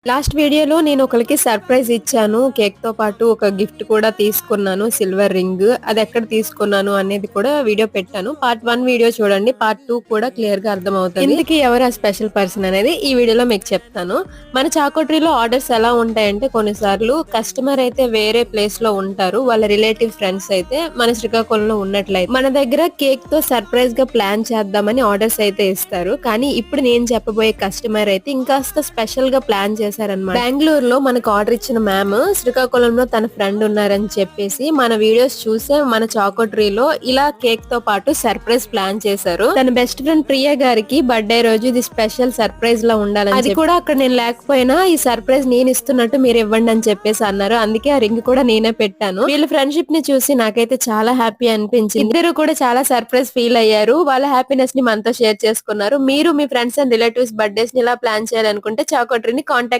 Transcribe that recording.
Last వీడియోలో నేను ఒకరికి సర్ప్రైజ్ ఇచ్చాను. కేక్‌తో పాటు ఒక గిఫ్ట్ కూడా తీసుకున్నాను. Silver ring. అదెక్కడ తీసుకున్నాను అనేది కూడా వీడియో పెట్టాను. పార్ట్ 1 వీడియో చూడండి. పార్ట్ 2 కూడా క్లియర్‌గా అర్థమవుతది. ఇంతకీ ఎవరు ఆ స్పెషల్ పర్సన్ అనేది ఈ వీడియోలో మీకు చెప్తాను. మన చాకోట్రీలో ఆర్డర్స్ ఎలా ఉంటాయంటే కొన్నిసార్లు కస్టమర్ అయితే వేరే ప్లేస్‌లో ఉంటారు. వాళ్ళ రిలేటివ్ ఫ్రెండ్స్ అయితే మన శ్రీకాకుళంలో ఉన్నట్లయితే మన దగ్గర కేక్‌తో సర్ప్రైజ్‌గా ప్లాన్ చేద్దామని ఆర్డర్స్ అయితే ఇస్తారు. కానీ ఇప్పుడు నేను చెప్పబోయే కస్టమర్ అయితే ఇంకాస్త స్పెషల్‌గా ప్లాన్ చేశారన్నమాట. బెంగళూరులో మనకు ఆర్డర్ ఇచ్చిన మ్యామ్ శ్రీకాకుళంలో తన ఫ్రెండ్ ఉన్నారని చెప్పేసి మన వీడియోస్ చూసే మన చాకోట్రీలో ఇలా కేక్ తో పాటు సర్ప్రైజ్ ప్లాన్ చేశారు. తన బెస్ట్ ఫ్రెండ్ ప్రియ గారికి బర్త్డే రోజు ఇది స్పెషల్ సర్ప్రైజ్ లా ఉండాలని అది కూడా అక్కడ నేను లేకపోయినా ఈ సర్ప్రైజ్ నేను ఇస్తున్నట్టు మీరు ఇవ్వండి అని చెప్పేసి అన్నారు. అందుకే ఆ రింగ్ కూడా నేనే పెట్టాను. వీళ్ళ ఫ్రెండ్షిప్ ని చూసి నాకైతే చాలా హ్యాపీ అనిపించింది. ఇద్దరు కూడా చాలా సర్ప్రైజ్ ఫీల్ అయ్యారు. వాళ్ళ హ్యాపీనెస్ ని మనతో షేర్ చేసుకున్నారు. మీరు మీ ఫ్రెండ్స్ అండ్ రిలేటివ్స్ బర్త్డేస్ ని ఇలా ప్లాన్ చేయాలనుకుంటే చాకోట్రీని కాంటాక్ట్